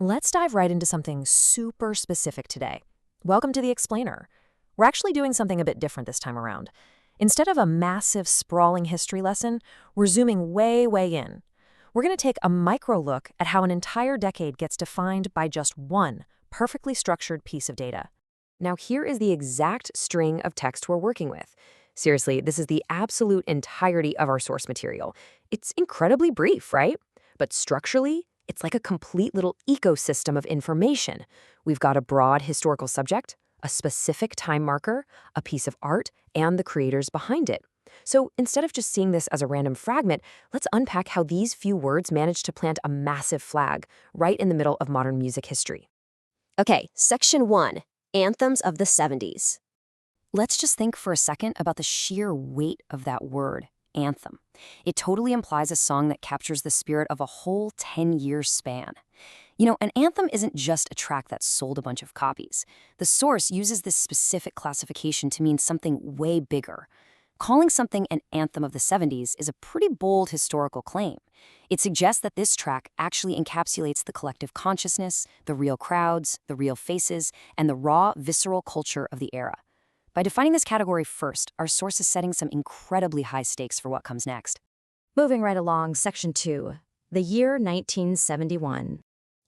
Let's dive right into something super specific today. Welcome to the Explainer. We're actually doing something a bit different this time around. Instead of a massive, sprawling history lesson, we're zooming way in. We're going to take a micro look at how an entire decade gets defined by just one perfectly structured piece of data. Now, here is the exact string of text we're working with. Seriously, this is the absolute entirety of our source material. It's incredibly brief, right? But structurally, it's like a complete little ecosystem of information. We've got a broad historical subject, a specific time marker, a piece of art, and the creators behind it. So instead of just seeing this as a random fragment, let's unpack how these few words managed to plant a massive flag right in the middle of modern music history. Okay, Section 1, Anthems of the 70s. Let's just think for a second about the sheer weight of that word, anthem. It totally implies a song that captures the spirit of a whole 10-year span. You know, an anthem isn't just a track that sold a bunch of copies. The source uses this specific classification to mean something way bigger. Calling something an anthem of the 70s is a pretty bold historical claim. It suggests that this track actually encapsulates the collective consciousness, the real crowds, the real faces, and the raw, visceral culture of the era. By defining this category first, our source is setting some incredibly high stakes for what comes next. Moving right along, Section 2, the year 1971.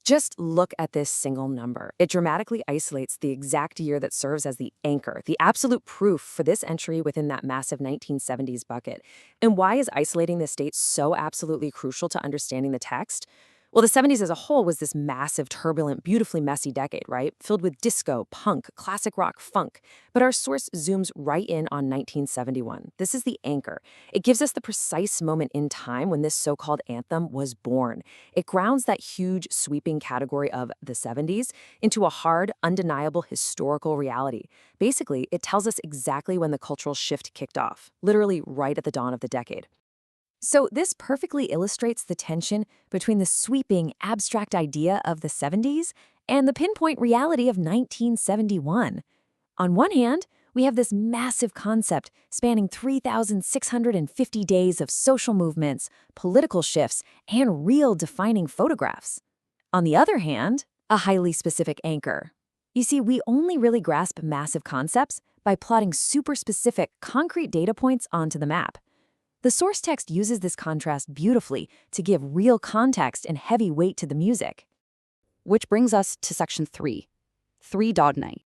Just look at this single number. It dramatically isolates the exact year that serves as the anchor, the absolute proof for this entry within that massive 1970s bucket. And why is isolating this date so absolutely crucial to understanding the text? Well, the 70s as a whole was this massive, turbulent, beautifully messy decade, right? Filled with disco, punk, classic rock, funk. But our source zooms right in on 1971. This is the anchor. It gives us the precise moment in time when this so-called anthem was born. It grounds that huge, sweeping category of the 70s into a hard, undeniable historical reality. Basically, it tells us exactly when the cultural shift kicked off, literally right at the dawn of the decade. So this perfectly illustrates the tension between the sweeping, abstract idea of the 70s and the pinpoint reality of 1971. On one hand, we have this massive concept spanning 3,650 days of social movements, political shifts, and real defining photographs. On the other hand, a highly specific anchor. You see, we only really grasp massive concepts by plotting super specific, concrete data points onto the map. The source text uses this contrast beautifully to give real context and heavy weight to the music. Which brings us to Section 3, Three Dog Night.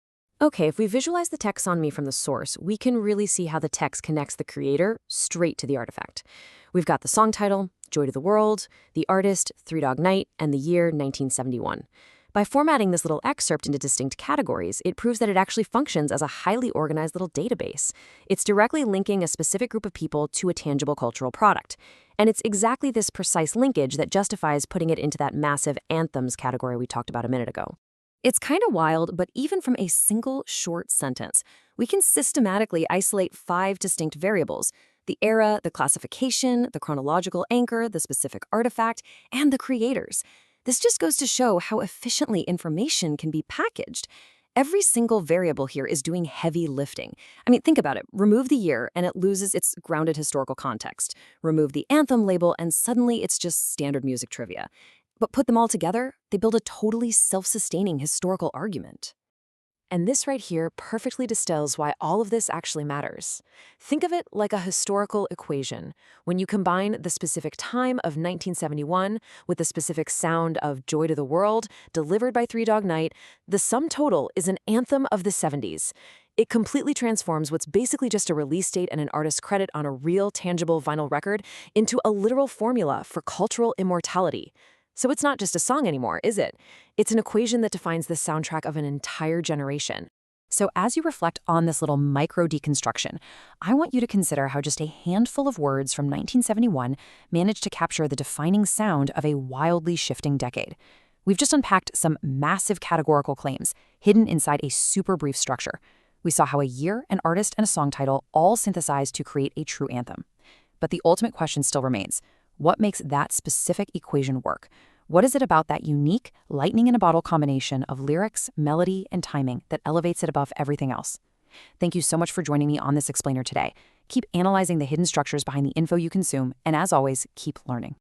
Okay, if we visualize the taxonomy from the source, we can really see how the text connects the creator straight to the artifact. We've got the song title, Joy to the World, the artist, Three Dog Night, and the year 1971. By formatting this little excerpt into distinct categories, it proves that it actually functions as a highly organized little database. It's directly linking a specific group of people to a tangible cultural product. And it's exactly this precise linkage that justifies putting it into that massive anthems category we talked about a minute ago. It's kind of wild, but even from a single short sentence, we can systematically isolate 5 distinct variables: the era, the classification, the chronological anchor, the specific artifact, and the creators. This just goes to show how efficiently information can be packaged. Every single variable here is doing heavy lifting. I mean, think about it. Remove the year and it loses its grounded historical context. Remove the anthem label and suddenly it's just standard music trivia. But put them all together, they build a totally self-sustaining historical argument. And this right here perfectly distills why all of this actually matters. Think of it like a historical equation. When you combine the specific time of 1971 with the specific sound of Joy to the World, delivered by Three Dog Night, the sum total is an anthem of the 70s. It completely transforms what's basically just a release date and an artist's credit on a real, tangible vinyl record into a literal formula for cultural immortality. So it's not just a song anymore, is it? It's an equation that defines the soundtrack of an entire generation. So as you reflect on this little micro deconstruction, I want you to consider how just a handful of words from 1971 managed to capture the defining sound of a wildly shifting decade. We've just unpacked some massive categorical claims hidden inside a super brief structure. We saw how a year, an artist, and a song title all synthesized to create a true anthem. But the ultimate question still remains: what makes that specific equation work? What is it about that unique lightning-in-a-bottle combination of lyrics, melody, and timing that elevates it above everything else? Thank you so much for joining me on this explainer today. Keep analyzing the hidden structures behind the info you consume, and as always, keep learning.